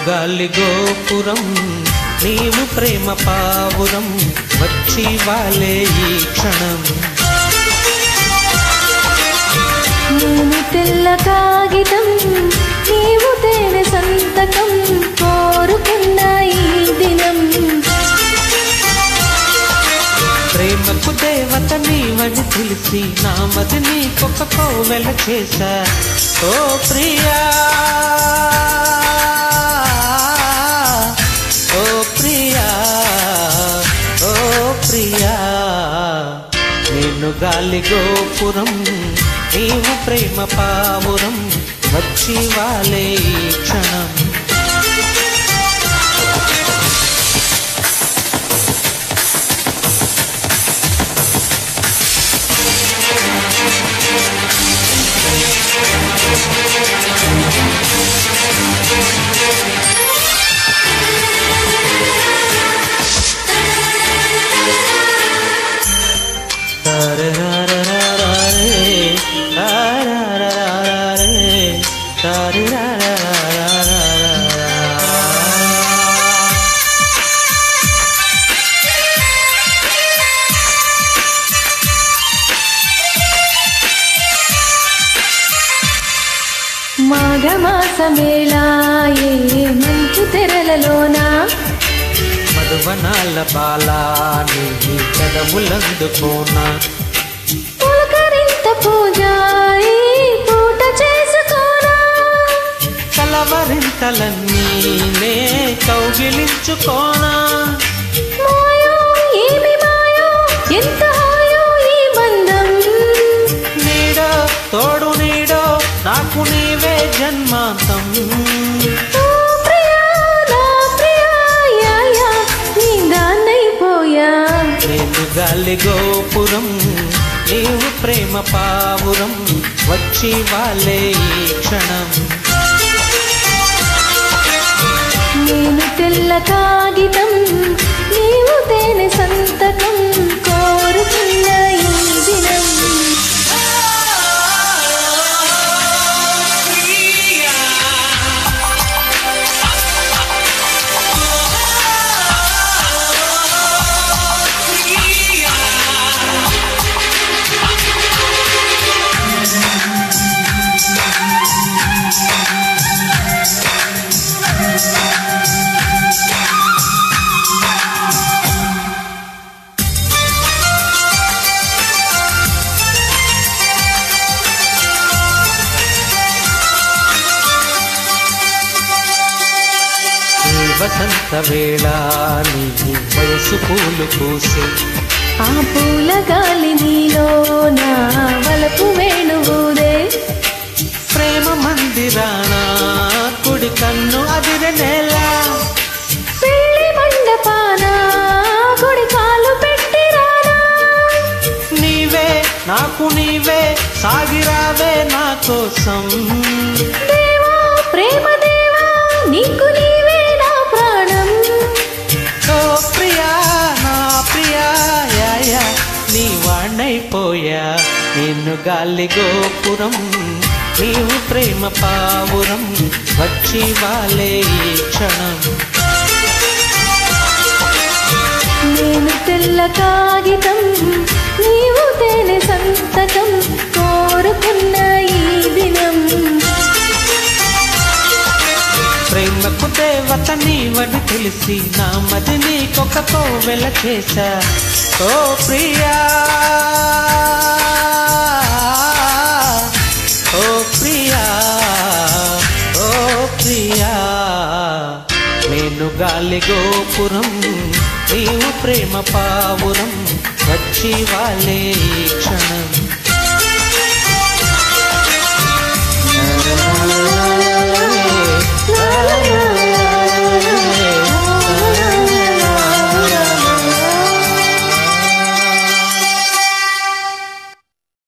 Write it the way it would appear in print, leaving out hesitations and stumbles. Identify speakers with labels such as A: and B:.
A: గాలి గోపురం నీవు ప్రేమ పావురం వచ్చి వాలే ఈ క్షణం
B: నేను తెల్ల కాగితం నీవు తేనె సంతకం కోరుకున్న ఈ దినం
A: ప్రేమకు దేవత నీవని తెలిసి నామది నీకొక కోవెల చేశా ఓ ప్రియా ఓ ప్రియా ఓ ప్రియా నేను గాలి గోపురం నీవు ప్రేమ పావురం వచ్చి వాలే ఈ క్షణం
B: మాఘమాసమేళాయే మంచు తెరలలోనా
A: మధువనాల బాలా నీ పెదవులందుకోనా
B: పులకరింత పూజాయి పూట చేసుకోనా
A: కలవరింతలన్నీ నే కౌగిలించుకోనా
B: మాయో ఏమి మాయో ఎంత హాయో ఈ బంధం
A: నీడో తోడు నీడో నాకు నీవే జన్మాంతం
B: ఓ ప్రియా నా ప్రియా యా యా నీ దాన్నైపోయా
A: నేను గాలి గోపురం నీవు ప్రేమ పావురం వచ్చి వాలే ఈ క్షణం
B: నేను తెల్ల కాగితం నీవు తేనె సంతకం కోరుకున్న ఈ దినం
A: వసంత వేళ నీ వయసు పూలు పూసే
B: ఆ పూల గాలి నీలో నా వలపు వేణువుదే
A: ప్రేమ మందిరాన కుడి కన్ను అదిరే నేల
B: పెళ్లి మండపాన గుడి కాలు పెట్టిరానా
A: నీవే నాకు నీవే సాగిరావే నా కోసం
B: దేవా ప్రేమ దేవా నీకు నీవే నా ప్రాణం
A: ఓ ప్రియా నా ప్రియా యా నీ వాణ్ణైపోయా నిన్ను గాలి గోపురం నీవు ప్రేమ పావురం వచ్చి వాలే ఈ క్షణం
B: నేను తెల్ల కాగితం నీవు తేనె సంతకం కోరుకున్న ఈ దినం
A: ప్రేమకు దేవత నీవని తెలిసి నామది నీకొక కోవెల చేశా ఓ ప్రియా ఓ ప్రియా ఓ ప్రియా నేను గాలి గోపురం నీవు ప్రేమ పావురం వచ్చి వాలే ఈ క్షణం